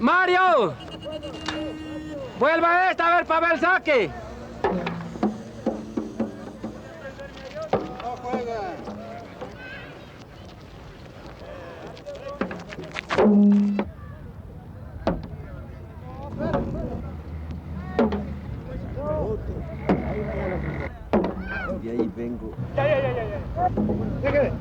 ¡Mario! ¡Vuelva esta a ver para ver el saque! ¡No juega! Y ahí vengo. Ya. Déjale.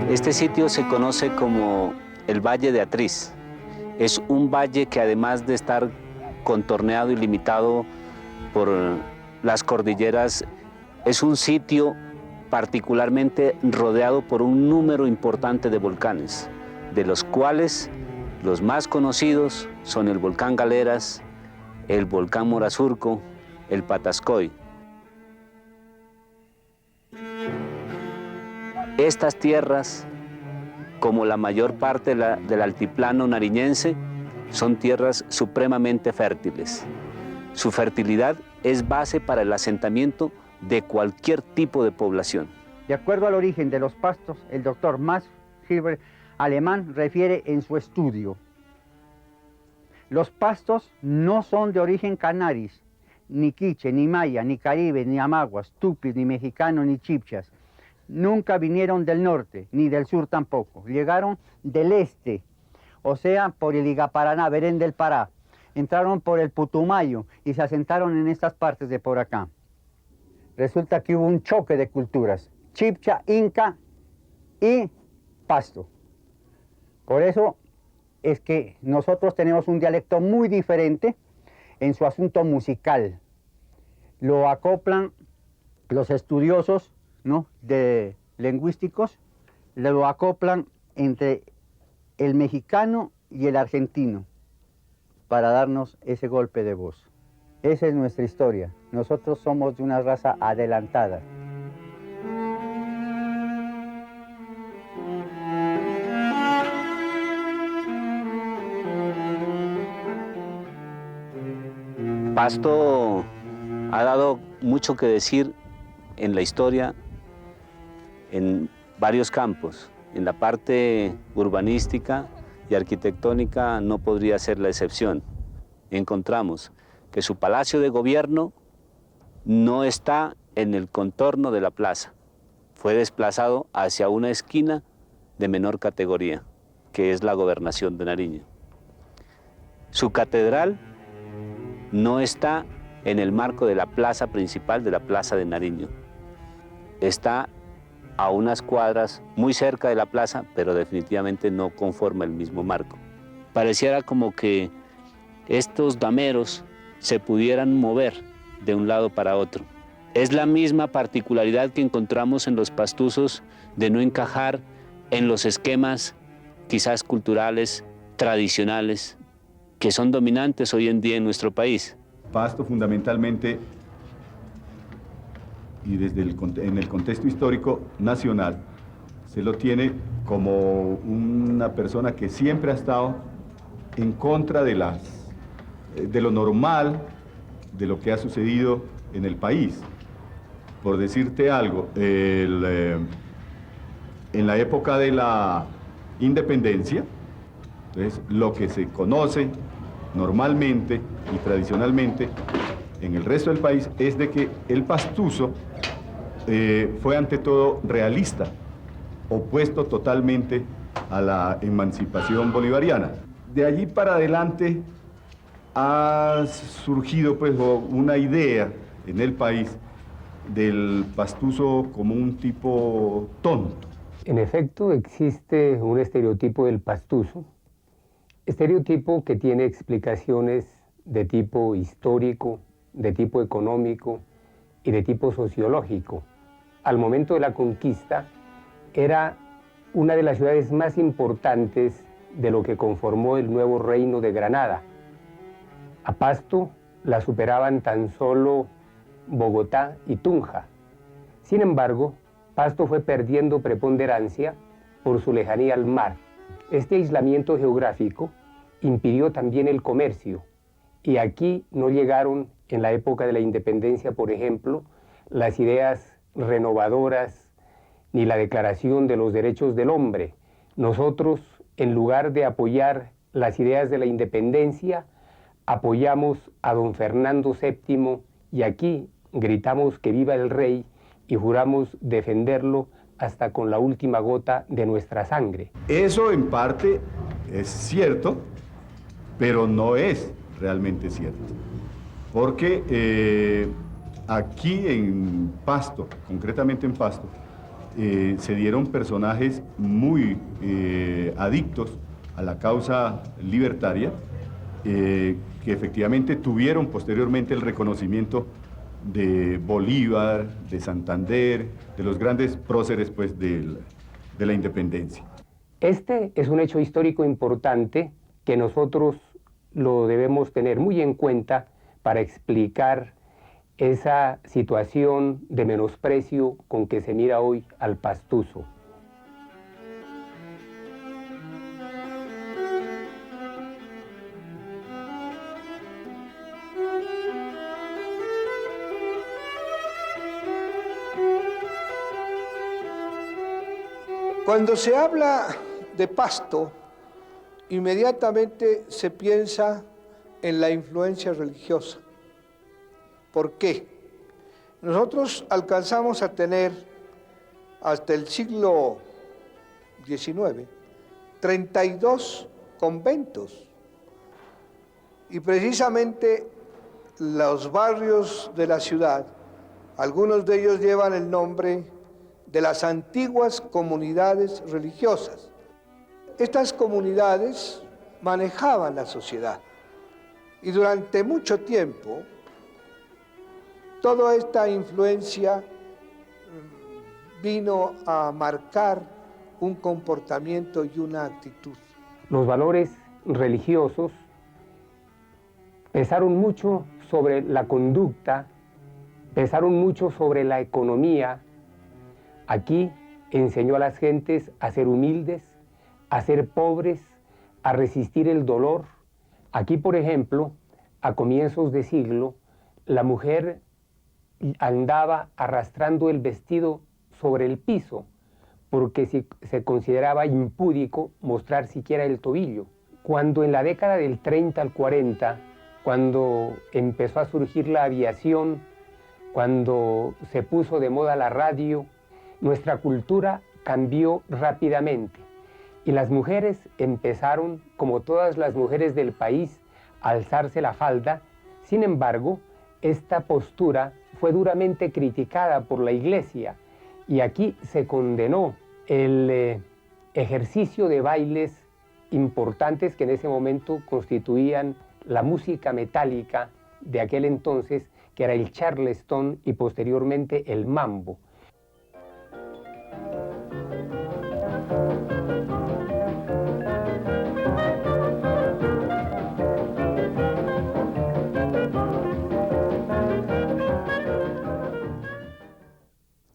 Este sitio se conoce como el Valle de Atriz. Es un valle que, además de estar contorneado y limitado por las cordilleras, es un sitio particularmente rodeado por un número importante de volcanes, de los cuales los más conocidos son el volcán Galeras, el volcán Morazurco, el Patascoy. Estas tierras, como la mayor parte del altiplano nariñense, son tierras supremamente fértiles. Su fertilidad es base para el asentamiento de cualquier tipo de población. De acuerdo al origen de los pastos, el doctor Max Hilbert alemán refiere en su estudio: los pastos no son de origen canaris, ni quiche, ni maya, ni caribe, ni amaguas, tupis, ni mexicano, ni chipchas. Nunca vinieron del norte, ni del sur tampoco. Llegaron del este, o sea, por el Igaparaná, Berén del Pará. Entraron por el Putumayo y se asentaron en estas partes de por acá. Resulta que hubo un choque de culturas: chipcha, inca y pasto. Por eso es que nosotros tenemos un dialecto muy diferente en su asunto musical. Lo acoplan los estudiosos, ¿no?, de lingüísticos, lo acoplan entre el mexicano y el argentino para darnos ese golpe de voz. Esa es nuestra historia. Nosotros somos de una raza adelantada. Pasto ha dado mucho que decir en la historia en varios campos. En la parte urbanística y arquitectónica no podría ser la excepción. Encontramos que su palacio de gobierno no está en el contorno de la plaza. Fue desplazado hacia una esquina de menor categoría, que es la Gobernación de Nariño. Su catedral no está en el marco de la plaza principal de la Plaza de Nariño. Está a unas cuadras muy cerca de la plaza, pero definitivamente no conforma el mismo marco. Pareciera como que estos dameros se pudieran mover de un lado para otro. Es la misma particularidad que encontramos en los pastuzos de no encajar en los esquemas quizás culturales, tradicionales, que son dominantes hoy en día en nuestro país. Pasto fundamentalmente, y en el contexto histórico nacional, se lo tiene como una persona que siempre ha estado en contra de lo normal, de lo que ha sucedido en el país. Por decirte algo, en la época de la independencia, entonces, lo que se conoce normalmente y tradicionalmente en el resto del país es de que el pastuso fue ante todo realista, opuesto totalmente a la emancipación bolivariana. De allí para adelante ha surgido pues una idea en el país del pastuso como un tipo tonto. En efecto, existe un estereotipo del pastuso, estereotipo que tiene explicaciones de tipo histórico, de tipo económico y de tipo sociológico. Al momento de la conquista, era una de las ciudades más importantes de lo que conformó el nuevo reino de Granada. A Pasto la superaban tan solo Bogotá y Tunja. Sin embargo, Pasto fue perdiendo preponderancia por su lejanía al mar. Este aislamiento geográfico impidió también el comercio, y aquí no llegaron, en la época de la independencia, por ejemplo, las ideas renovadoras ni la Declaración de los Derechos del Hombre. Nosotros, en lugar de apoyar las ideas de la independencia, apoyamos a don Fernando VII, y aquí gritamos que viva el rey y juramos defenderlo hasta con la última gota de nuestra sangre. Eso en parte es cierto, pero no es realmente cierto. Porque aquí en Pasto, concretamente en Pasto, se dieron personajes muy adictos a la causa libertaria, que efectivamente tuvieron posteriormente el reconocimiento de Bolívar, de Santander, de los grandes próceres pues, de la independencia. Este es un hecho histórico importante que nosotros lo debemos tener muy en cuenta para explicar esa situación de menosprecio con que se mira hoy al pastuso. Cuando se habla de Pasto, inmediatamente se piensa en la influencia religiosa. ¿Por qué? Nosotros alcanzamos a tener hasta el siglo XIX 32 conventos, y precisamente los barrios de la ciudad, algunos de ellos llevan el nombre de las antiguas comunidades religiosas. Estas comunidades manejaban la sociedad, y durante mucho tiempo toda esta influencia vino a marcar un comportamiento y una actitud. Los valores religiosos pesaron mucho sobre la conducta, pesaron mucho sobre la economía. Aquí enseñó a las gentes a ser humildes, a ser pobres, a resistir el dolor. Aquí, por ejemplo, a comienzos de siglo, la mujer andaba arrastrando el vestido sobre el piso, porque se consideraba impúdico mostrar siquiera el tobillo. Cuando en la década del 30 al 40, cuando empezó a surgir la aviación, cuando se puso de moda la radio, nuestra cultura cambió rápidamente, y las mujeres empezaron, como todas las mujeres del país, a alzarse la falda. Sin embargo, esta postura fue duramente criticada por la Iglesia, y aquí se condenó el ejercicio de bailes importantes que en ese momento constituían la música metálica de aquel entonces, que era el charleston y posteriormente el mambo.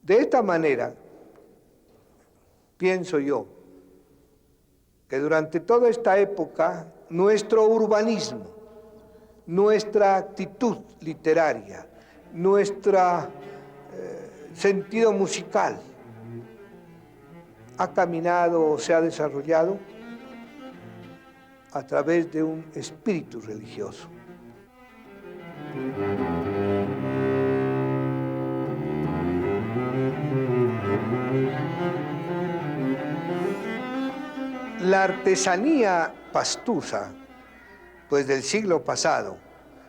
De esta manera, pienso yo, que durante toda esta época, nuestro urbanismo, nuestra actitud literaria, nuestro sentido musical, ha caminado o se ha desarrollado a través de un espíritu religioso. La artesanía pastusa, pues del siglo pasado,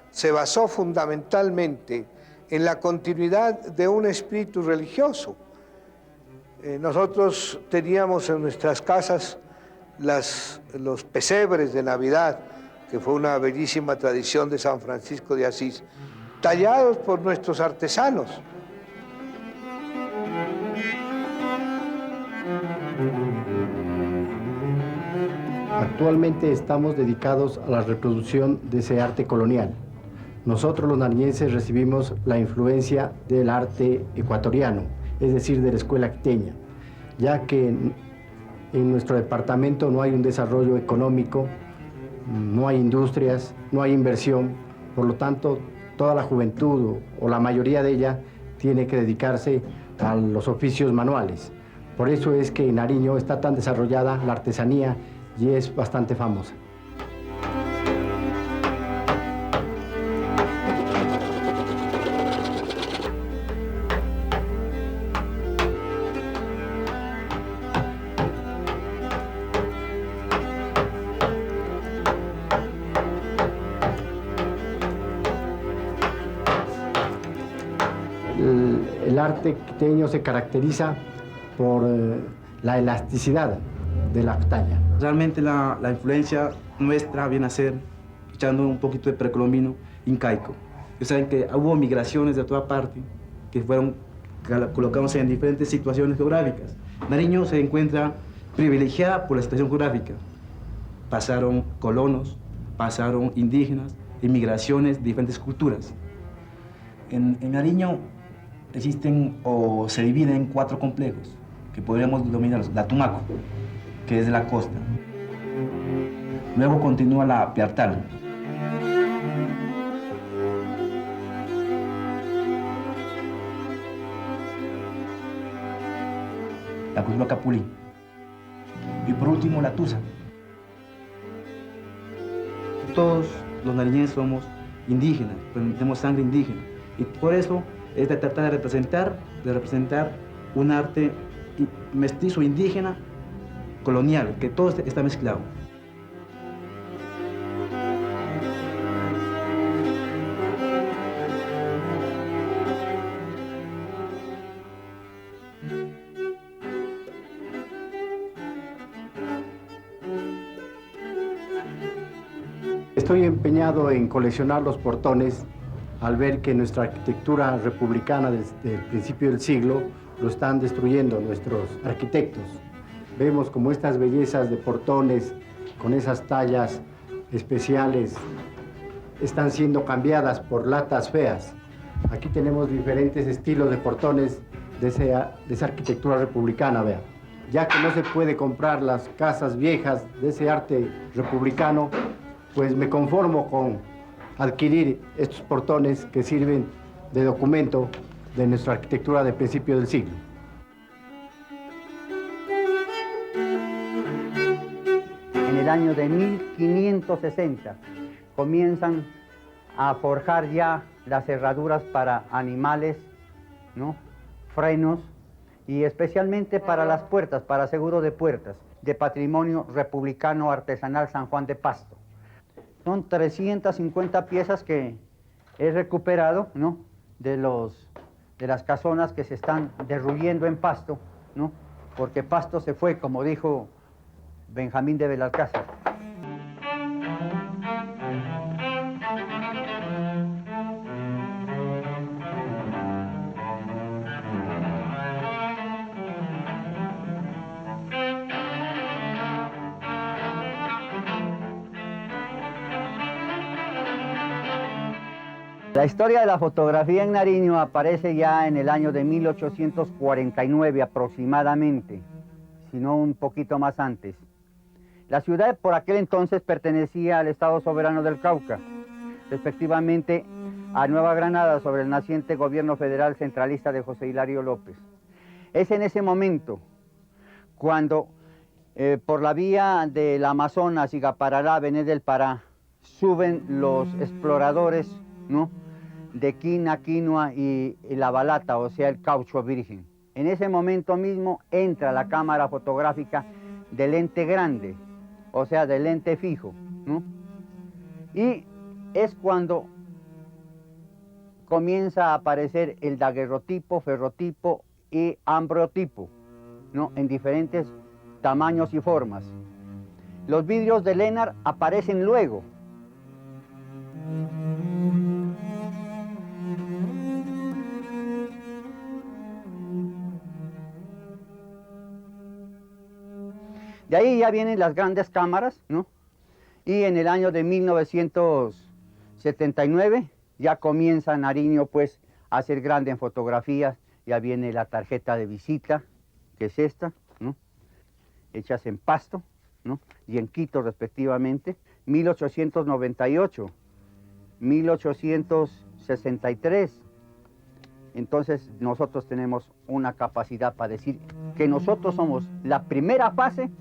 se basó fundamentalmente en la continuidad de un espíritu religioso. Nosotros teníamos en nuestras casas los pesebres de Navidad, que fue una bellísima tradición de San Francisco de Asís, tallados por nuestros artesanos. Actualmente estamos dedicados a la reproducción de ese arte colonial. Nosotros los nariñenses recibimos la influencia del arte ecuatoriano, es decir, de la escuela quiteña, ya que en nuestro departamento no hay un desarrollo económico, no hay industrias, no hay inversión, por lo tanto, toda la juventud o la mayoría de ella tiene que dedicarse a los oficios manuales. Por eso es que en Nariño está tan desarrollada la artesanía y es bastante famosa. El arte quiteño se caracteriza por la elasticidad de la talla. Realmente la influencia nuestra viene a ser, echando un poquito de precolombino, incaico. Ustedes saben que hubo migraciones de toda parte que fueron colocados en diferentes situaciones geográficas. Nariño se encuentra privilegiada por la situación geográfica. Pasaron colonos, pasaron indígenas, inmigraciones de diferentes culturas. En Nariño existen o se dividen en 4 complejos que podríamos denominarlos. La Tumaco, que es de la costa. Luego continúa la Piartal. La cultura Capulí. Y por último, la Tusa. Todos los nariñenses somos indígenas, tenemos sangre indígena. Y por eso es de tratar de representar un arte mestizo indígena colonial, que todo está mezclado. Estoy empeñado en coleccionar los portones al ver que nuestra arquitectura republicana desde el principio del siglo lo están destruyendo nuestros arquitectos. Vemos como estas bellezas de portones con esas tallas especiales están siendo cambiadas por latas feas. Aquí tenemos diferentes estilos de portones de esa arquitectura republicana, vean. Ya que no se puede comprar las casas viejas de ese arte republicano, pues me conformo con adquirir estos portones que sirven de documento de nuestra arquitectura de principio del siglo. En el año de 1560 comienzan a forjar ya las herraduras para animales, ¿no? Frenos y especialmente para las puertas, para seguro de puertas, de patrimonio republicano artesanal San Juan de Pasto. Son 350 piezas que he recuperado, ¿no? de las casonas que se están derruyendo en Pasto, ¿no? Porque Pasto se fue, como dijo Benjamín de Belalcázar. La historia de la fotografía en Nariño aparece ya en el año de 1849 aproximadamente, si no un poquito más antes. La ciudad por aquel entonces pertenecía al Estado Soberano del Cauca, respectivamente a Nueva Granada sobre el naciente gobierno federal centralista de José Hilario López. Es en ese momento cuando por la vía del Amazonas y Gaparará, Bené del Pará, suben los exploradores, ¿no? de quina, quinoa y la balata, o sea, el caucho virgen. En ese momento mismo entra la cámara fotográfica de lente grande, o sea, de lente fijo, ¿no? Y es cuando comienza a aparecer el daguerrotipo, ferrotipo y ambrotipo, ¿no? En diferentes tamaños y formas. Los vidrios de Lennart aparecen luego. De ahí ya vienen las grandes cámaras, ¿no? Y en el año de 1979 ya comienza Nariño pues a hacer grande en fotografías. Ya viene la tarjeta de visita, que es esta, ¿no? Hechas en Pasto, ¿no? Y en Quito respectivamente. 1898, 1863. Entonces nosotros tenemos una capacidad para decir que nosotros somos la primera fase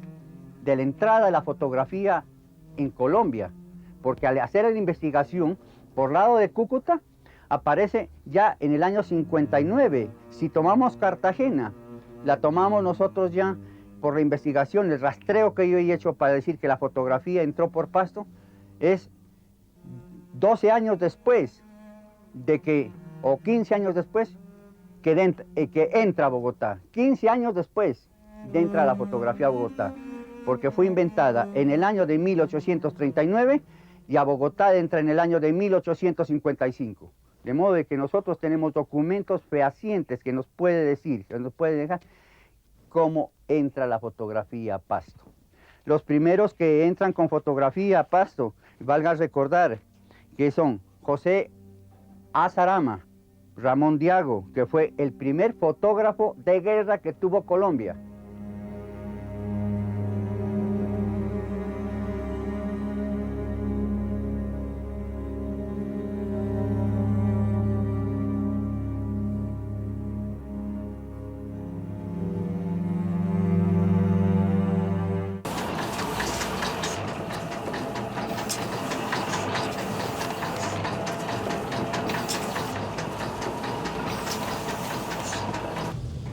de la entrada de la fotografía en Colombia, porque al hacer la investigación por lado de Cúcuta aparece ya en el año 59. Si tomamos Cartagena, la tomamos nosotros ya por la investigación, el rastreo que yo he hecho para decir que la fotografía entró por Pasto, es 12 años después de que, o 15 años después, que entra a Bogotá. 15 años después de entrar la fotografía a Bogotá, porque fue inventada en el año de 1839 y a Bogotá entra en el año de 1855. De modo de que nosotros tenemos documentos fehacientes que nos puede decir, que nos puede dejar cómo entra la fotografía a Pasto. Los primeros que entran con fotografía a Pasto, valga recordar, que son José Azarama, Ramón Diago, que fue el primer fotógrafo de guerra que tuvo Colombia.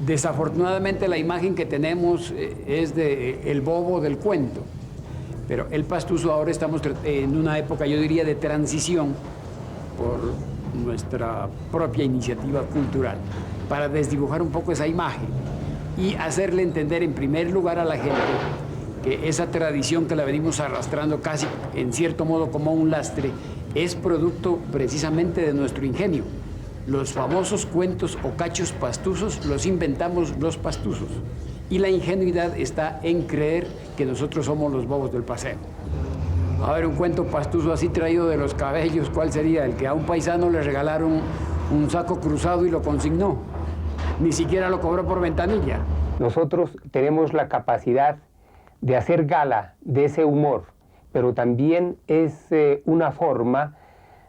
Desafortunadamente la imagen que tenemos es de el bobo del cuento, pero el Pastuso ahora estamos en una época, yo diría, de transición por nuestra propia iniciativa cultural, para desdibujar un poco esa imagen y hacerle entender en primer lugar a la gente que esa tradición que la venimos arrastrando casi en cierto modo como un lastre es producto precisamente de nuestro ingenio. Los famosos cuentos o cachos pastusos los inventamos los pastusos. Y la ingenuidad está en creer que nosotros somos los bobos del paseo. A ver, un cuento pastuso así traído de los cabellos, ¿cuál sería? El que a un paisano le regalaron un saco cruzado y lo consignó. Ni siquiera lo cobró por ventanilla. Nosotros tenemos la capacidad de hacer gala de ese humor, pero también es una forma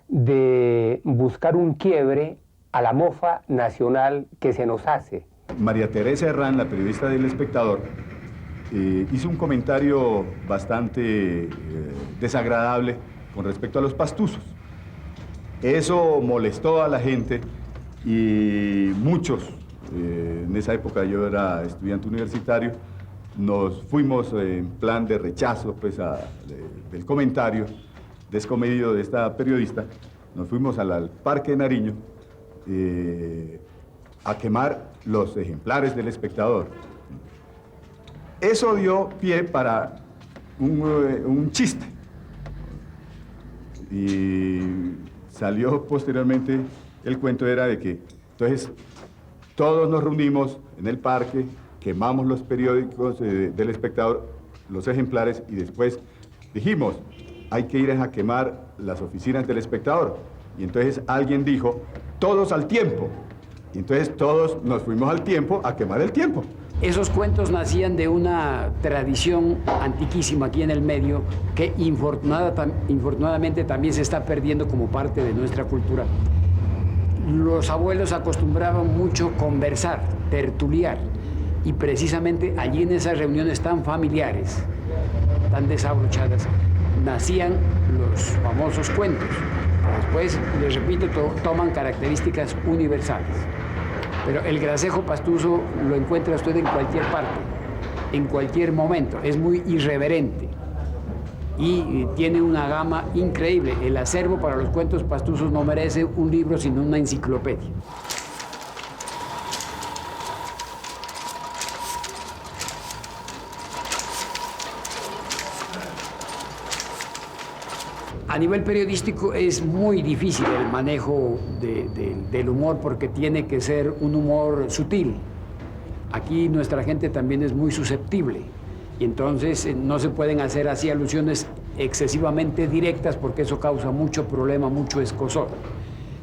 de buscar un quiebre a la mofa nacional que se nos hace. María Teresa Herrán, la periodista del Espectador, hizo un comentario bastante desagradable con respecto a los pastusos. Eso molestó a la gente y muchos, en esa época yo era estudiante universitario, nos fuimos en plan de rechazo pues, del comentario descomedido de esta periodista, nos fuimos al Parque de Nariño a quemar los ejemplares del Espectador. Eso dio pie para un chiste. Y salió posteriormente, el cuento era de que, entonces, todos nos reunimos en el parque, quemamos los periódicos del Espectador, los ejemplares, y después dijimos, hay que ir a quemar las oficinas del Espectador. Y entonces alguien dijo, todos al tiempo. Y entonces todos nos fuimos al tiempo a quemar el tiempo. Esos cuentos nacían de una tradición antiquísima aquí en el medio que infortunadamente también se está perdiendo como parte de nuestra cultura. Los abuelos acostumbraban mucho conversar, tertuliar, y precisamente allí en esas reuniones tan familiares, tan desabrochadas, nacían los famosos cuentos. Después, les repito, toman características universales. Pero el gracejo pastuso lo encuentra usted en cualquier parte, en cualquier momento. Es muy irreverente y tiene una gama increíble. El acervo para los cuentos pastusos no merece un libro, sino una enciclopedia. A nivel periodístico es muy difícil el manejo del humor porque tiene que ser un humor sutil. Aquí nuestra gente también es muy susceptible Y entonces no se pueden hacer así alusiones excesivamente directas porque eso causa mucho problema, mucho escozor.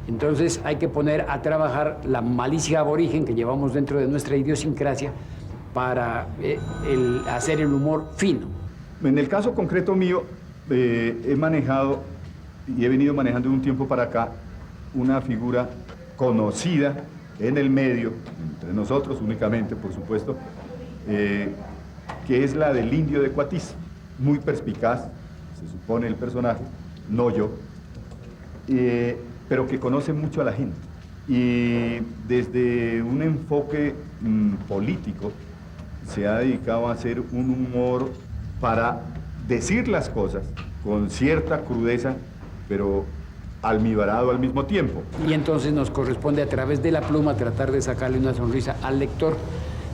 Entonces hay que poner a trabajar la malicia aborigen que llevamos dentro de nuestra idiosincrasia para hacer el humor fino. En el caso concreto mío, he manejado y he venido manejando de un tiempo para acá una figura conocida en el medio, entre nosotros únicamente, por supuesto, que es la del indio de Coatiz, muy perspicaz, se supone el personaje, no yo, pero que conoce mucho a la gente. Y desde un enfoque político se ha dedicado a hacer un humor para decir las cosas con cierta crudeza, pero almibarado al mismo tiempo. Y entonces nos corresponde a través de la pluma tratar de sacarle una sonrisa al lector,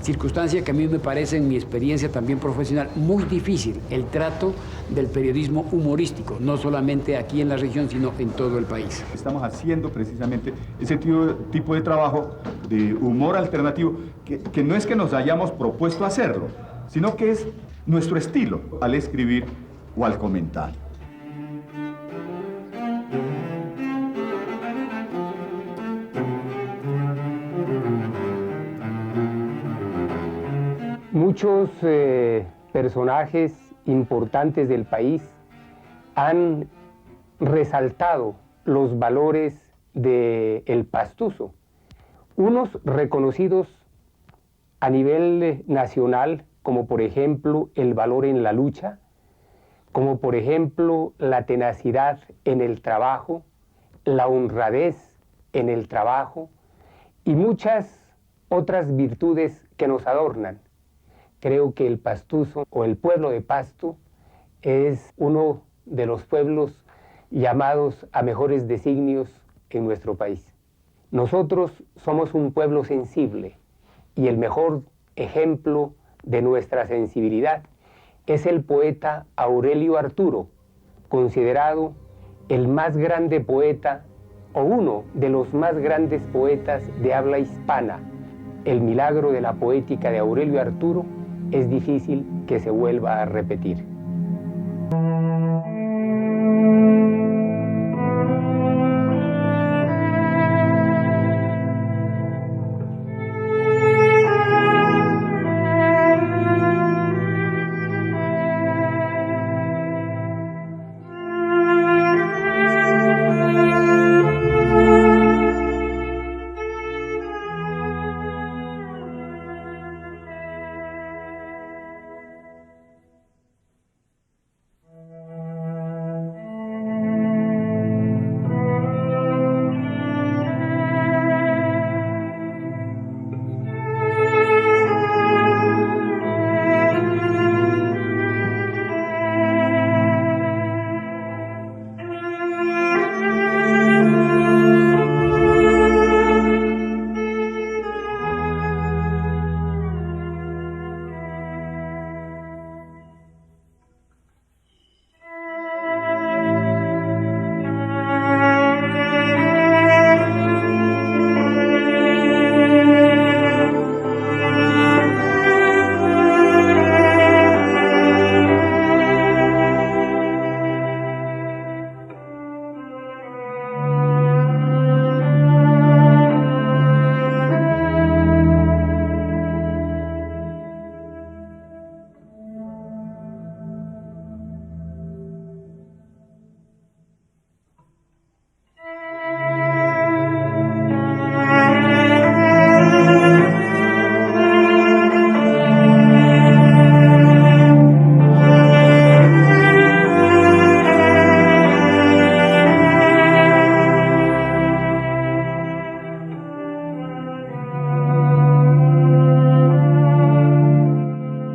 circunstancia que a mí me parece, en mi experiencia también profesional, muy difícil, el trato del periodismo humorístico, no solamente aquí en la región, sino en todo el país. Estamos haciendo precisamente ese tipo de trabajo de humor alternativo, que no es que nos hayamos propuesto hacerlo, sino que es nuestro estilo al escribir o al comentar. Muchos personajes importantes del país han resaltado los valores del pastuso, unos reconocidos a nivel nacional, como por ejemplo el valor en la lucha, como por ejemplo la tenacidad en el trabajo, la honradez en el trabajo y muchas otras virtudes que nos adornan. Creo que el pastuso o el pueblo de Pasto es uno de los pueblos llamados a mejores designios en nuestro país. Nosotros somos un pueblo sensible y el mejor ejemplo de nuestra sensibilidad es el poeta Aurelio Arturo, considerado el más grande poeta o uno de los más grandes poetas de habla hispana. El milagro de la poética de Aurelio Arturo es difícil que se vuelva a repetir.